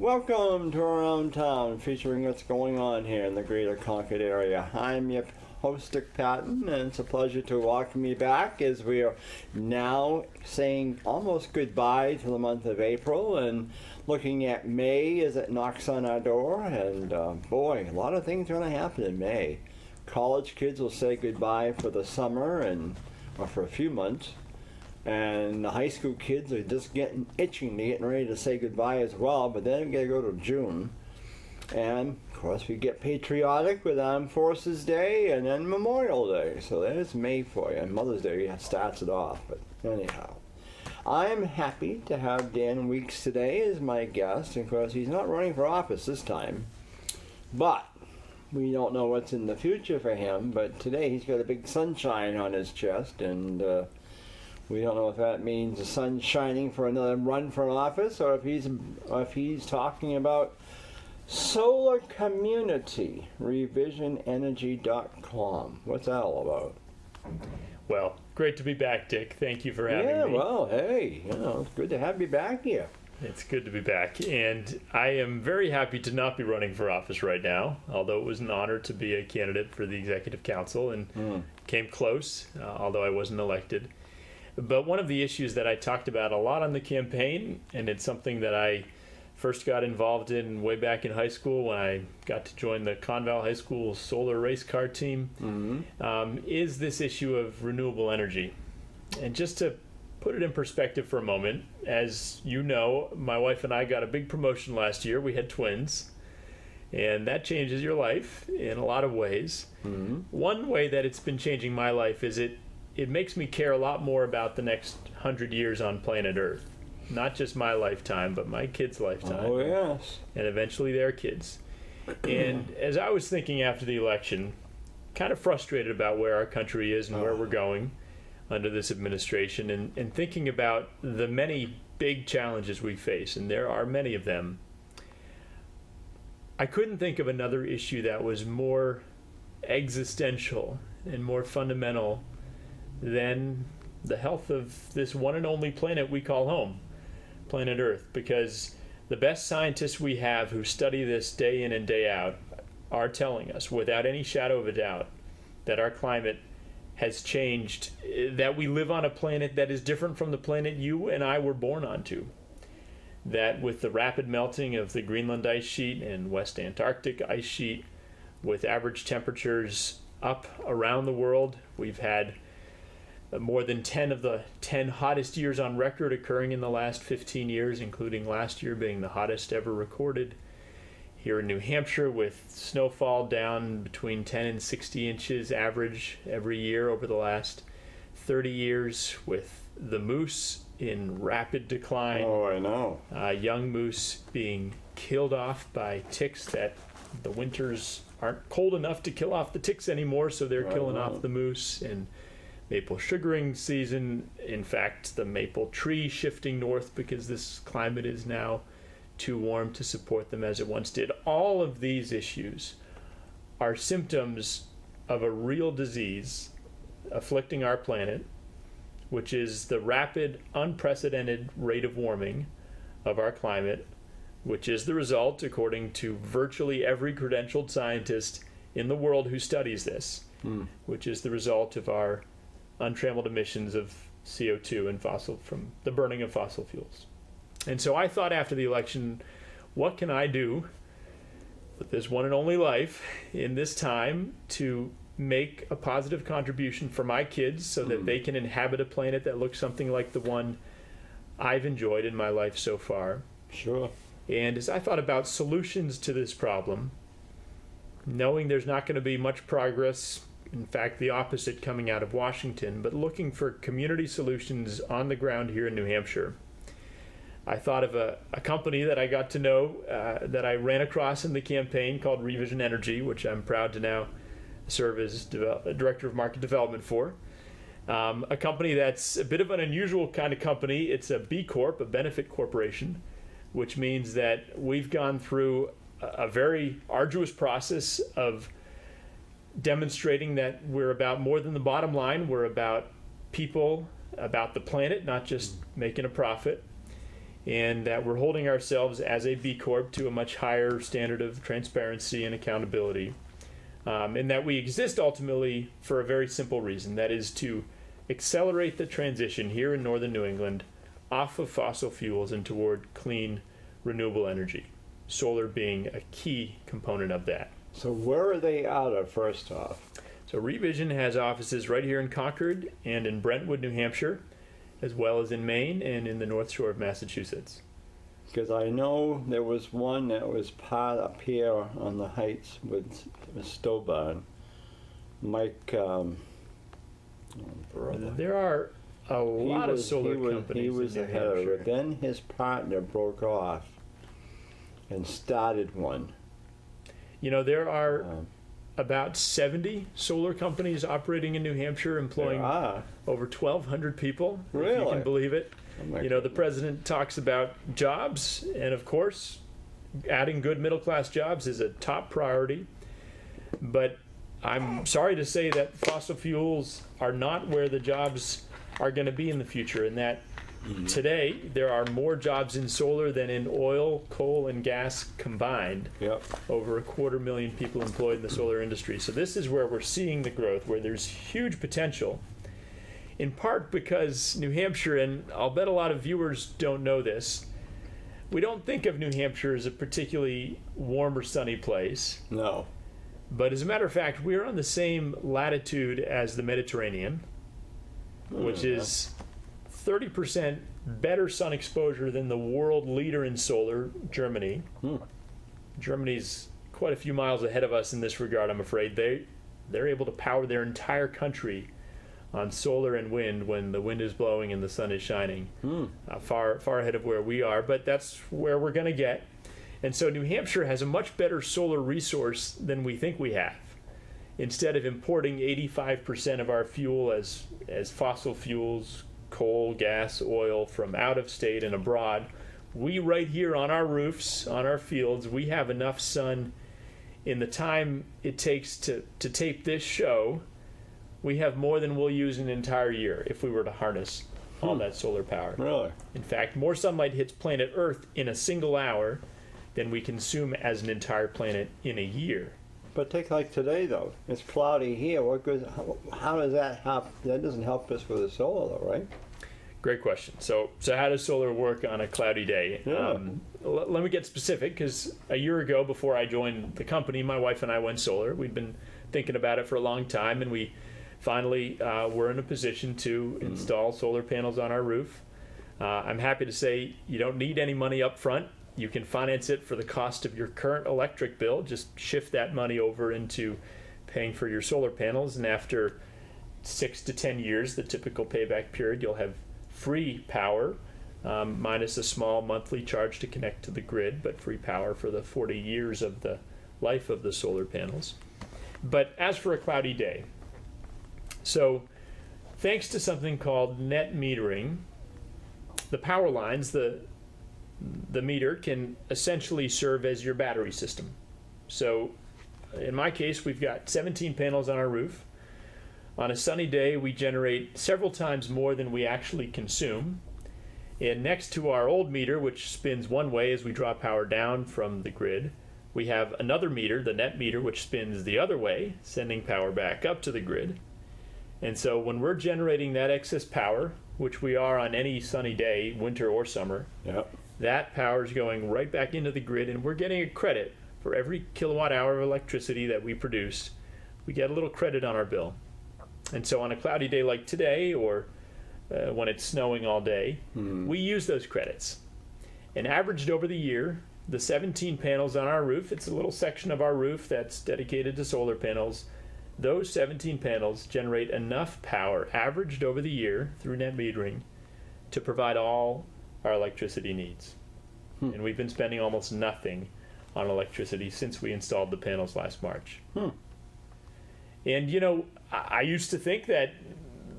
Welcome to Around Town, featuring what's going on here in the greater Concord area. I'm your host, Patten, and it's a pleasure to welcome you back as we are now saying almost goodbye to the month of April and looking at May as it knocks on our door. And boy, a lot of things are going to happen in May. College kids will say goodbye for the summer or for a few months. And the high school kids are just getting ready to say goodbye as well, but then we gotta go to June. And of course we get patriotic with Armed Forces Day and then Memorial Day. So there's May for you, and Mother's Day starts it off. But anyhow, I'm happy to have Dan Weeks today as my guest. Of course, he's not running for office this time, but we don't know what's in the future for him. But today he's got a big sunshine on his chest, and we don't know if that means the sun's shining for another run for office, or if he's talking about solar community, revisionenergy.com. What's that all about? Well, great to be back, Dick. Thank you for having me. Yeah, well, hey, it's good to have you back here. It's good to be back, and I am very happy to not be running for office right now, although it was an honor to be a candidate for the Executive Council and came close, although I wasn't elected. But one of the issues that I talked about a lot on the campaign, and it's something that I first got involved in way back in high school when I got to join the Convo High School solar race car team, is this issue of renewable energy. And just to put it in perspective for a moment, as you know, my wife and I got a big promotion last year. We had twins, and that changes your life in a lot of ways. One way that it's been changing my life is it makes me care a lot more about the next 100 years on planet Earth. Not just my lifetime, but my kids' lifetime. Oh, yes. And eventually their kids. And as I was thinking after the election, kind of frustrated about where our country is and where we're going under this administration, and thinking about the many big challenges we face, and there are many of them, I couldn't think of another issue that was more existential and more fundamental than the health of this one and only planet we call home, planet Earth, because the best scientists we have who study this day in and day out are telling us without any shadow of a doubt that our climate has changed, that we live on a planet that is different from the planet you and I were born onto, that with the rapid melting of the Greenland ice sheet and West Antarctic ice sheet, with average temperatures up around the world, we've had more than 10 of the 10 hottest years on record occurring in the last 15 years, including last year being the hottest ever recorded. Here in New Hampshire, with snowfall down between 10 and 60 inches average every year over the last 30 years, with the moose in rapid decline. Oh, I know. Young moose being killed off by ticks that the winters aren't cold enough to kill off the ticks anymore, so they're killing off the moose. And maple sugaring season, in fact, the maple tree shifting north because this climate is now too warm to support them as it once did. All of these issues are symptoms of a real disease afflicting our planet, which is the rapid, unprecedented rate of warming of our climate, which is the result, according to virtually every credentialed scientist in the world who studies this, which is the result of our untrammeled emissions of CO2 and from the burning of fossil fuels. And so I thought after the election, what can I do with this one and only life in this time to make a positive contribution for my kids so that they can inhabit a planet that looks something like the one I've enjoyed in my life so far. Sure. And as I thought about solutions to this problem, knowing there's not going to be much progress, in fact, the opposite coming out of Washington, but looking for community solutions on the ground here in New Hampshire, I thought of a company that I got to know, that I ran across in the campaign called Revision Energy, which I'm proud to now serve as Director of Market Development for. A company that's a bit of an unusual kind of company. It's a B Corp, a benefit corporation, which means that we've gone through a very arduous process of demonstrating that we're about more than the bottom line. We're about people, about the planet, not just making a profit. and that we're holding ourselves as a B Corp to a much higher standard of transparency and accountability, and that we exist ultimately for a very simple reason, that is to accelerate the transition here in northern New England off of fossil fuels and toward clean, renewable energy, solar being a key component of that. So where are they out of, first off? So Revision has offices right here in Concord and in Brentwood, New Hampshire, as well as in Maine and in the North Shore of Massachusetts. Because I know there was one that was part up here on the Heights with Stobart. Mike, There are a lot of solar companies. He was in the New head of Hampshire. it. Then his partner broke off and started one. You know, there are about 70 solar companies operating in New Hampshire, employing over 1,200 people, if you Really? can believe it. Oh my You know, the president talks about jobs, and of course, adding good middle-class jobs is a top priority. But I'm sorry to say that fossil fuels are not where the jobs are going to be in the future, and that today there are more jobs in solar than in oil, coal, and gas combined. Yep. Over 250,000 people employed in the solar industry. So this is where we're seeing the growth, where there's huge potential, in part because New Hampshire, and I'll bet a lot of viewers don't know this, we don't think of New Hampshire as a particularly warm or sunny place. No. But as a matter of fact, we're on the same latitude as the Mediterranean, which is 30% better sun exposure than the world leader in solar, Germany. Germany's quite a few miles ahead of us in this regard, I'm afraid. They're able to power their entire country on solar and wind when the wind is blowing and the sun is shining. Far ahead of where we are, but that's where we're going to get. And so New Hampshire has a much better solar resource than we think we have. Instead of importing 85% of our fuel as fossil fuels, coal, gas, oil from out of state and abroad, we right here on our roofs, on our fields, we have enough sun. In the time it takes to tape this show, we have more than we'll use in an entire year if we were to harness all that solar power. Really? In fact, more sunlight hits planet Earth in a single hour than we consume as an entire planet in a year. But take like today though. It's cloudy here. What goes? How does that help? That doesn't help us with the solar though, right? Great question. So how does solar work on a cloudy day? Yeah. Let me get specific, because a year ago, before I joined the company, my wife and I went solar. We'd been thinking about it for a long time, and we finally were in a position to install solar panels on our roof. I'm happy to say you don't need any money up front. You can finance it for the cost of your current electric bill. Just shift that money over into paying for your solar panels, and after 6 to 10 years, the typical payback period, you'll have free power, minus a small monthly charge to connect to the grid, but free power for the 40 years of the life of the solar panels. But as for a cloudy day, so thanks to something called net metering, the power lines, the meter can essentially serve as your battery system. So in my case, we've got 17 panels on our roof. On a sunny day, we generate several times more than we actually consume. And next to our old meter, which spins one way as we draw power down from the grid, we have another meter, the net meter, which spins the other way, sending power back up to the grid. And so when we're generating that excess power, which we are on any sunny day, winter or summer, Yep. that power is going right back into the grid, and we're getting a credit for every kilowatt hour of electricity that we produce. We get a little credit on our bill. And so on a cloudy day like today, or when it's snowing all day, we use those credits. And averaged over the year, the 17 panels on our roof, it's a little section of our roof that's dedicated to solar panels, those 17 panels generate enough power, averaged over the year through net metering, to provide all our electricity needs. And we've been spending almost nothing on electricity since we installed the panels last March. And you know, I used to think that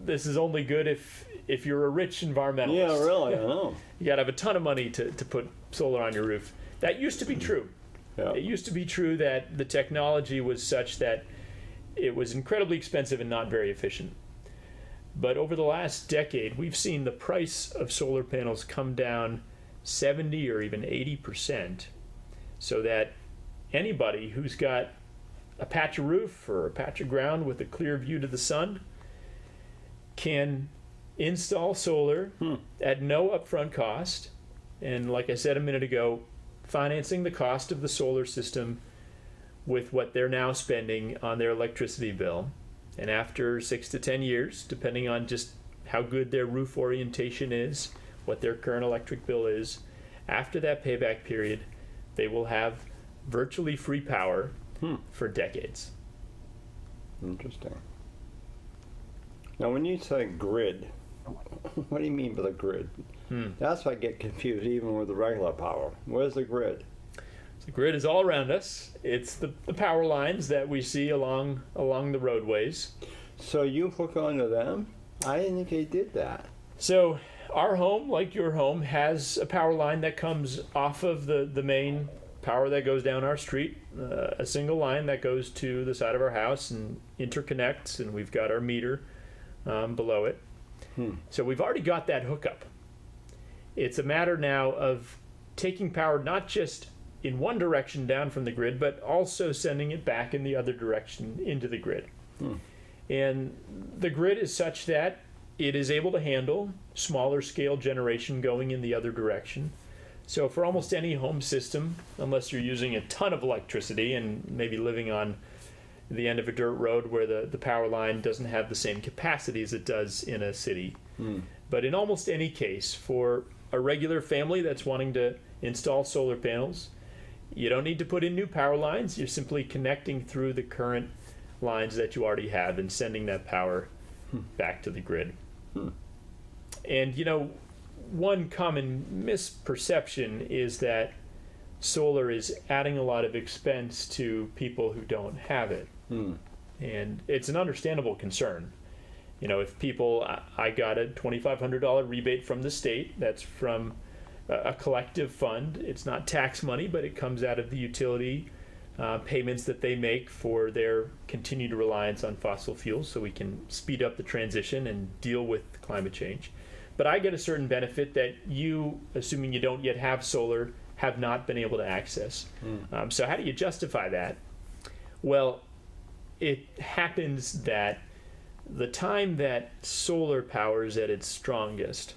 this is only good if you're a rich environmentalist. Yeah, really, I know. You gotta have a ton of money to put solar on your roof. That used to be true. Yeah. It used to be true that the technology was such that it was incredibly expensive and not very efficient. But over the last decade, we've seen the price of solar panels come down 70 or even 80%, so that anybody who's got a patch of roof or a patch of ground with a clear view to the sun can install solar at no upfront cost. And like I said a minute ago, financing the cost of the solar system with what they're now spending on their electricity bill. And after 6 to 10 years, depending on just how good their roof orientation is, what their current electric bill is, after that payback period, they will have virtually free power for decades. Interesting. Now, when you say grid, what do you mean by the grid? That's why I get confused even with the regular power. Where's the grid? The grid is all around us. It's the power lines that we see along the roadways. So you hook onto them? I didn't think they did that. So our home, like your home, has a power line that comes off of the main power that goes down our street, a single line that goes to the side of our house and interconnects, and we've got our meter below it. So we've already got that hookup. It's a matter now of taking power not just in one direction down from the grid, but also sending it back in the other direction into the grid. And the grid is such that it is able to handle smaller scale generation going in the other direction. So for almost any home system, unless you're using a ton of electricity and maybe living on the end of a dirt road where the power line doesn't have the same capacity as it does in a city. But in almost any case, for a regular family that's wanting to install solar panels, you don't need to put in new power lines. You're simply connecting through the current lines that you already have and sending that power back to the grid. And you know, one common misperception is that solar is adding a lot of expense to people who don't have it. And it's an understandable concern. You know, if people, I got a $2,500 rebate from the state, that's from a collective fund. It's not tax money, but it comes out of the utility payments that they make for their continued reliance on fossil fuels, so we can speed up the transition and deal with climate change. But I get a certain benefit that you, assuming you don't yet have solar, have not been able to access. So how do you justify that? Well, it happens that the time that solar power is at its strongest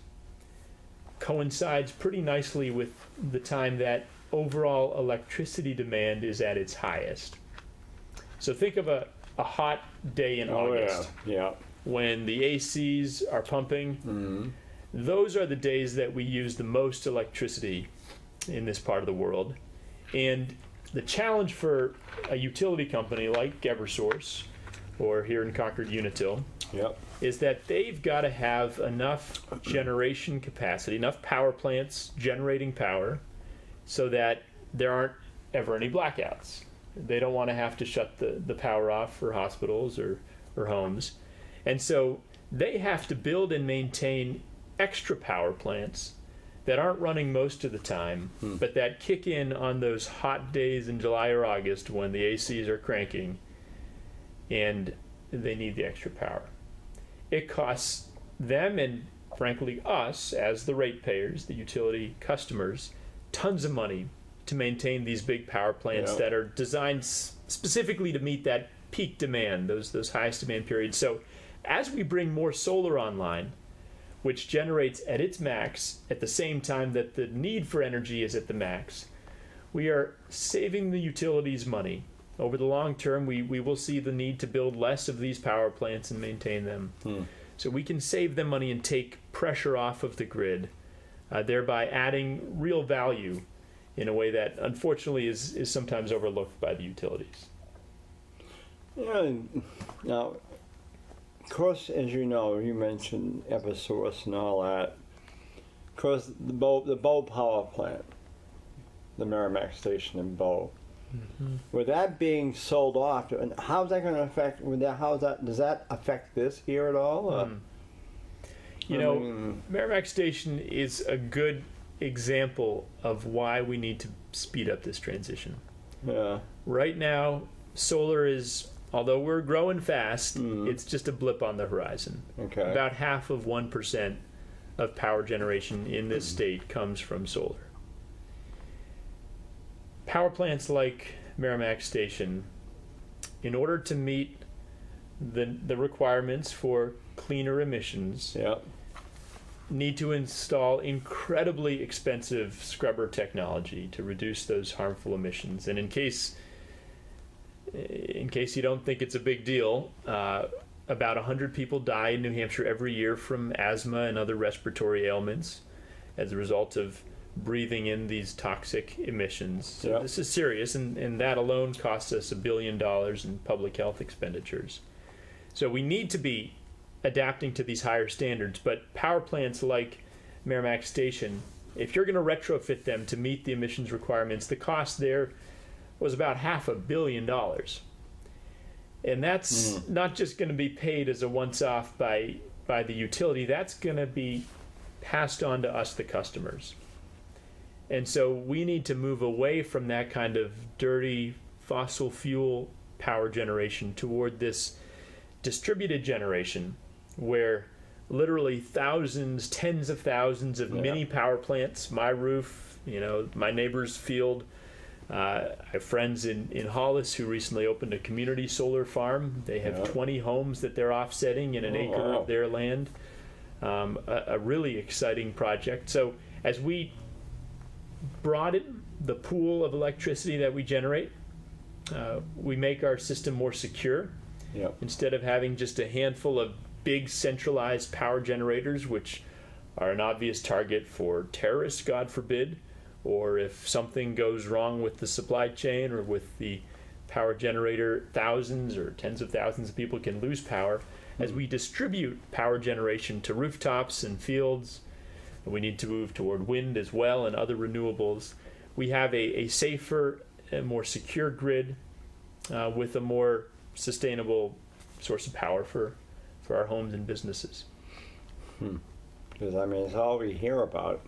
coincides pretty nicely with the time that overall electricity demand is at its highest. So think of a hot day in August when the ACs are pumping. Those are the days that we use the most electricity in this part of the world. And the challenge for a utility company like Eversource, or here in Concord Unitil, is that they've got to have enough generation capacity, enough power plants generating power, so that there aren't ever any blackouts. They don't want to have to shut the power off for hospitals or homes. And so they have to build and maintain extra power plants that aren't running most of the time, but that kick in on those hot days in July or August when the ACs are cranking and they need the extra power. It costs them, and frankly us as the ratepayers, the utility customers, tons of money to maintain these big power plants that are designed specifically to meet that peak demand, those highest demand periods. So as we bring more solar online, which generates at its max at the same time that the need for energy is at the max, we are saving the utilities money. Over the long term, we will see the need to build less of these power plants and maintain them. So we can save them money and take pressure off of the grid, thereby adding real value in a way that unfortunately is sometimes overlooked by the utilities. Yeah, now, of course, as you know, you mentioned Eversource and all that. Of course, the Bow power plant, the Merrimack station in Bow. With that being sold off, and how's that going to affect? Does that affect this here at all? You know, Merrimack Station is a good example of why we need to speed up this transition. Right now, solar is, although we're growing fast, it's just a blip on the horizon. About half of 1% of power generation in this state comes from solar. Power plants like Merrimack Station, in order to meet the requirements for cleaner emissions, Yep. need to install incredibly expensive scrubber technology to reduce those harmful emissions. And in case you don't think it's a big deal, about 100 people die in New Hampshire every year from asthma and other respiratory ailments as a result of breathing in these toxic emissions. So Yep. this is serious, and that alone costs us $1 billion in public health expenditures. So we need to be adapting to these higher standards, but power plants like Merrimack Station, if you're going to retrofit them to meet the emissions requirements, the cost there was about $500 million. And that's not just going to be paid as a once-off by the utility. That's going to be passed on to us, the customers. And so we need to move away from that kind of dirty fossil fuel power generation toward this distributed generation where literally thousands, tens of thousands of mini power plants, my roof, my neighbor's field. I have friends in Hollis who recently opened a community solar farm. They have 20 homes that they're offsetting in an acre of their land. A really exciting project. So as we broaden the pool of electricity that we generate, we make our system more secure. Yep. Instead of having just a handful of big centralized power generators, which are an obvious target for terrorists, God forbid, or if something goes wrong with the supply chain or with the power generator, thousands or tens of thousands of people can lose power. As we distribute power generation to rooftops and fields, and we need to move toward wind as well and other renewables, we have a safer and more secure grid with a more sustainable source of power for our homes and businesses. Because, it's all we hear about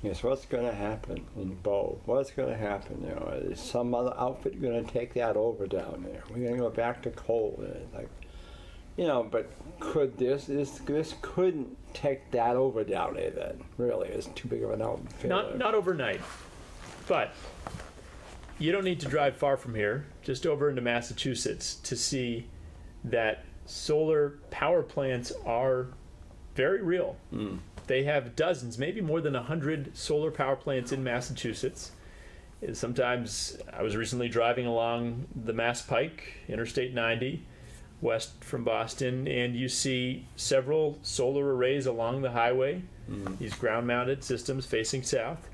is what's going to happen in Bow. What's going to happen? Is some other outfit going to take that over down there? We're going to go back to coal. And it's like, but could this couldn't take that over down there then? Really, it's too big of an outfit. Not overnight, but you don't need to drive far from here, just over into Massachusetts, to see that solar power plants are very real. They have dozens, maybe more than 100 solar power plants in Massachusetts. Sometimes I was recently driving along the Mass Pike, Interstate 90, west from Boston, and you see several solar arrays along the highway, these ground-mounted systems facing south.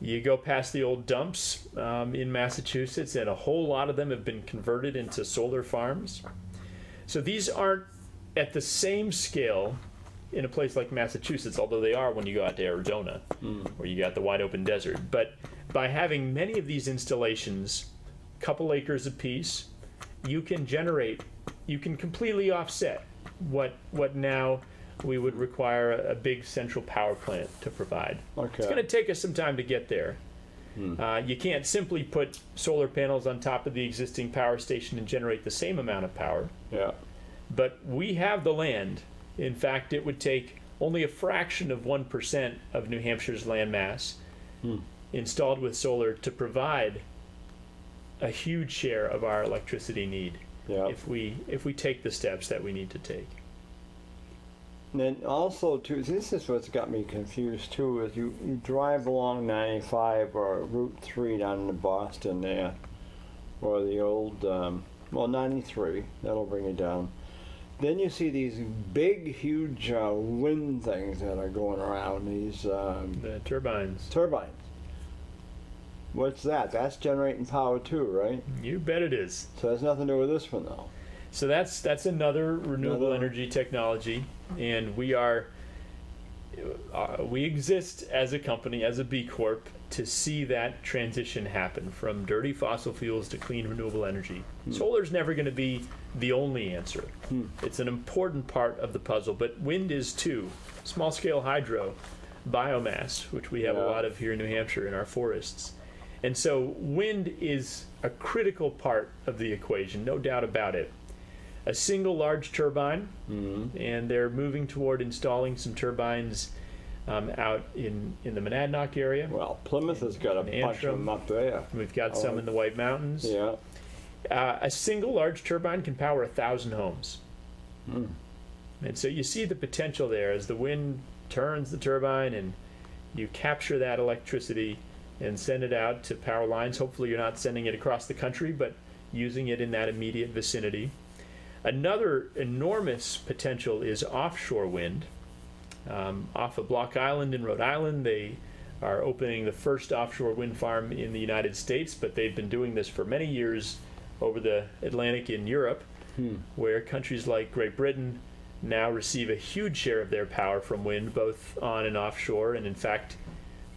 You go past the old dumps in Massachusetts, and a whole lot of them have been converted into solar farms. So these aren't at the same scale in a place like Massachusetts, although they are when you go out to Arizona, where you got the wide open desert. But by having many of these installations, a couple acres apiece, you can completely offset what now we would require a big central power plant to provide. Okay. It's going to take us some time to get there. You can't simply put solar panels on top of the existing power station and generate the same amount of power. Yeah. But we have the land. In fact, it would take only a fraction of 1% of New Hampshire's land mass installed with solar to provide a huge share of our electricity need if we take the steps that we need to take. And then also, too, this is what's got me confused, too, is you drive along 95 or Route 3 down into Boston there, or the old, 93, that'll bring you down. Then you see these big, huge wind things that are going around, these... the turbines. Turbines. What's that? That's generating power, too, right? You bet it is. So that's nothing to do with this one, though. So that's another renewable energy technology, and we exist as a company, as a B Corp, to see that transition happen from dirty fossil fuels to clean renewable energy. Solar's never going to be the only answer. It's an important part of the puzzle, but wind is too. Small-scale hydro, biomass, which we have a lot of here in New Hampshire in our forests. And so wind is a critical part of the equation, no doubt about it. a single large turbine, Mm-hmm. and they're moving toward installing some turbines out in the Monadnock area. Well, Plymouth has got a in bunch of Antrim. them up there. We've got some in the White Mountains. Yeah. A single large turbine can power 1,000 homes. Mm. And so you see the potential there as the wind turns the turbine and you capture that electricity and send it out to power lines. Hopefully you're not sending it across the country, but using it in that immediate vicinity. Another enormous potential is offshore wind. Off of Block Island in Rhode Island, they are opening the first offshore wind farm in the United States, but they've been doing this for many years over the Atlantic in Europe, where countries like Great Britain now receive a huge share of their power from wind, both on and offshore. And in fact,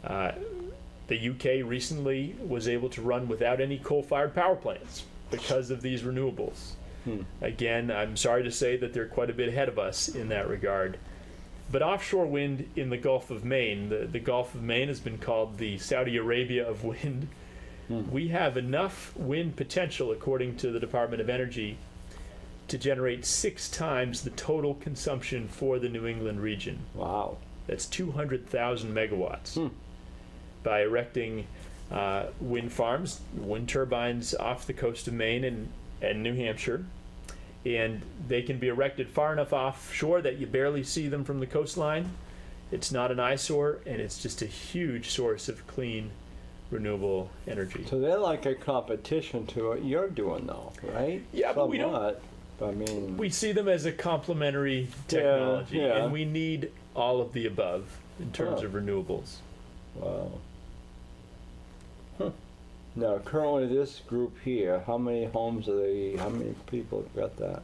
the UK recently was able to run without any coal-fired power plants because of these renewables. Again, I'm sorry to say that they're quite a bit ahead of us in that regard. But offshore wind in the Gulf of Maine, the Gulf of Maine has been called the Saudi Arabia of wind. We have enough wind potential, according to the Department of Energy, to generate 6 times the total consumption for the New England region. Wow. That's 200,000 megawatts. By erecting wind farms, wind turbines off the coast of Maine and New Hampshire. And they can be erected far enough offshore that you barely see them from the coastline. It's not an eyesore, and it's just a huge source of clean, renewable energy. So they're like a competition to what you're doing, though, right? Yeah, but we don't- Somewhat. I mean, We see them as a complementary technology, yeah. and we need all of the above in terms Oh. of renewables. wow. Huh. Now, currently, this group here, how many homes are they? How many people have got that?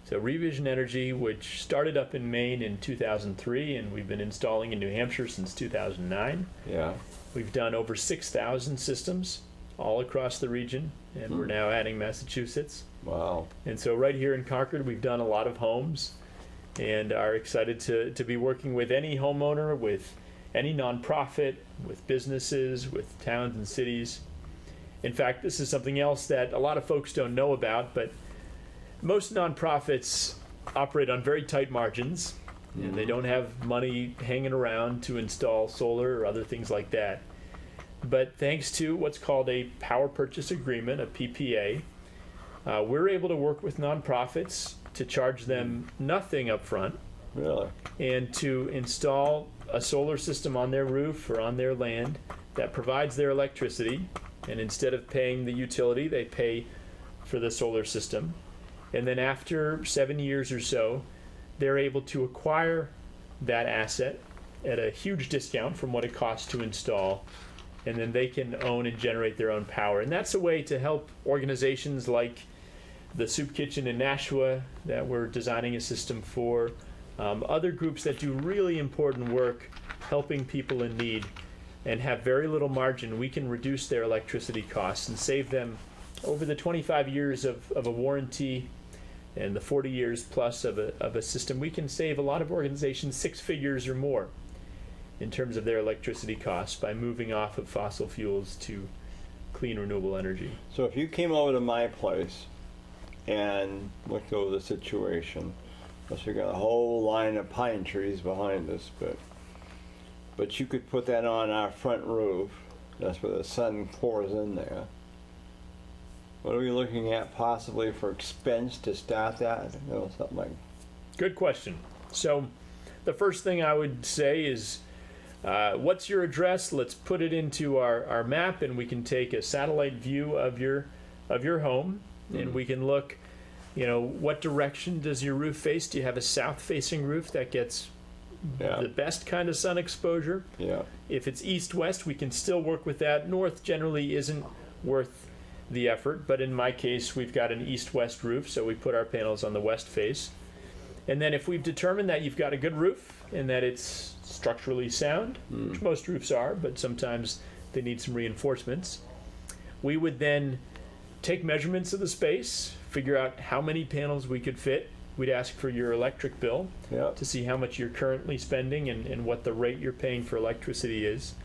So Revision Energy, which started up in Maine in 2003, and we've been installing in New Hampshire since 2009. Yeah. We've done over 6,000 systems all across the region, and we're now adding Massachusetts. Wow. And so right here in Concord, we've done a lot of homes and are excited to be working with any homeowner, with any nonprofit, with businesses, with towns and cities. In fact, this is something else that a lot of folks don't know about, but most nonprofits operate on very tight margins, and they don't have money hanging around to install solar or other things like that. But thanks to what's called a power purchase agreement, a PPA, we're able to work with nonprofits to charge them nothing up front Really? and to install a solar system on their roof or on their land that provides their electricity. And instead of paying the utility, they pay for the solar system. And then after 7 years or so, they're able to acquire that asset at a huge discount from what it costs to install. And then they can own and generate their own power. And that's a way to help organizations like the Soup Kitchen in Nashua that we're designing a system for, other groups that do really important work helping people in need and have very little margin. We can reduce their electricity costs and save them over the 25 years of a warranty and the 40 years plus of a system. We can save a lot of organizations 6 figures or more in terms of their electricity costs by moving off of fossil fuels to clean renewable energy. So if you came over to my place and looked over the situation, plus we got a whole line of pine trees behind us, but you could put that on our front roof. That's where the sun pours in there. What are we looking at possibly for expense to start that? You know, something like. Good question. So the first thing I would say is, what's your address? Let's put it into our map, and we can take a satellite view of your home, and we can look, what direction does your roof face? Do you have a south-facing roof that gets Yeah. the best kind of sun exposure? Yeah. If it's east-west, we can still work with that. North generally isn't worth the effort, but in my case, we've got an east-west roof, so we put our panels on the west face. And then if we've determined that you've got a good roof and that it's structurally sound, which most roofs are, but sometimes they need some reinforcements, we would then take measurements of the space, figure out how many panels we could fit. We'd ask for your electric bill Yeah. to see how much you're currently spending and what the rate you're paying for electricity is.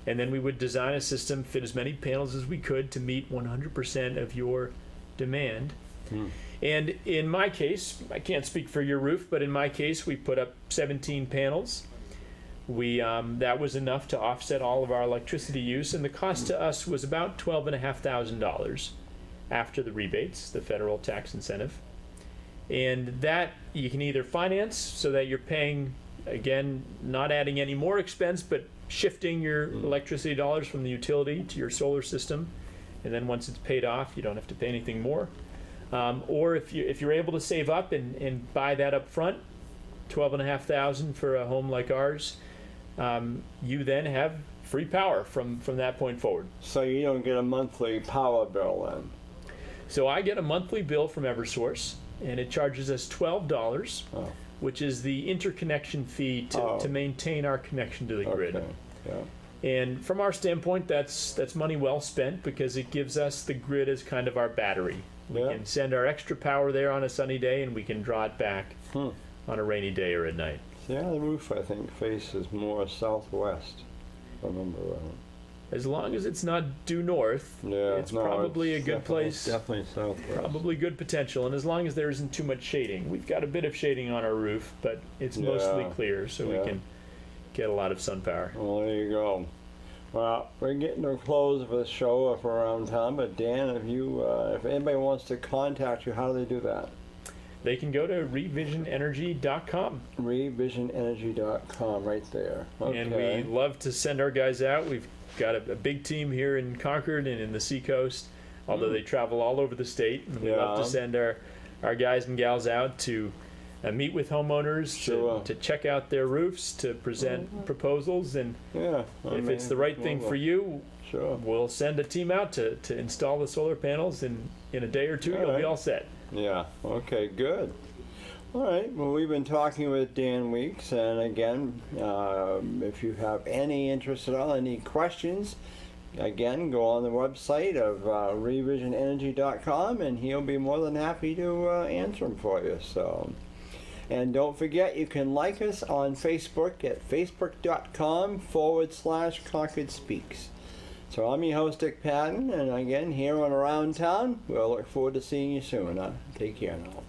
And then we would design a system, fit as many panels as we could to meet 100% of your demand. And in my case, I can't speak for your roof, but in my case, we put up 17 panels. That was enough to offset all of our electricity use, and the cost to us was about $12,500 after the rebates, the federal tax incentive. And that you can either finance so that you're paying, again, not adding any more expense, but shifting your electricity dollars from the utility to your solar system, and then once it's paid off, you don't have to pay anything more. Or if you're able to save up and buy that up front, $12,500 for a home like ours, you then have free power from that point forward. So you don't get a monthly power bill then? So I get a monthly bill from Eversource, and it charges us $12, which is the interconnection fee to maintain our connection to the grid. Okay. Yeah. And from our standpoint, that's money well spent, because it gives us the grid as kind of our battery. We can send our extra power there on a sunny day, and we can draw it back on a rainy day or at night. Yeah, the roof, I think, faces more southwest, if I remember right. As long as it's not due north, it's probably a good place. Definitely southwest. Probably good potential, and as long as there isn't too much shading. We've got a bit of shading on our roof, but it's mostly clear, so we can get a lot of sun power. Well, there you go. Well, we're getting to a close of the show if we're around town, but Dan, if anybody wants to contact you, how do they do that? They can go to revisionenergy.com. Revisionenergy.com, right there. Okay. And we love to send our guys out. We've got a big team here in Concord and in the Seacoast, although they travel all over the state. And we love to send our guys and gals out to meet with homeowners, to check out their roofs, to present proposals, and if it's the right thing for you, we'll send a team out to install the solar panels, and in a day or two you'll be all set. Yeah, okay, good. All right, well, we've been talking with Dan Weeks, and again, if you have any interest at all, any questions, again, go on the website of revisionenergy.com, and he'll be more than happy to answer them for you. So, and don't forget, you can like us on Facebook at facebook.com/Concord Speaks. So I'm your host, Dick Patten, and again, here on Around Town, we'll look forward to seeing you soon. Take care now.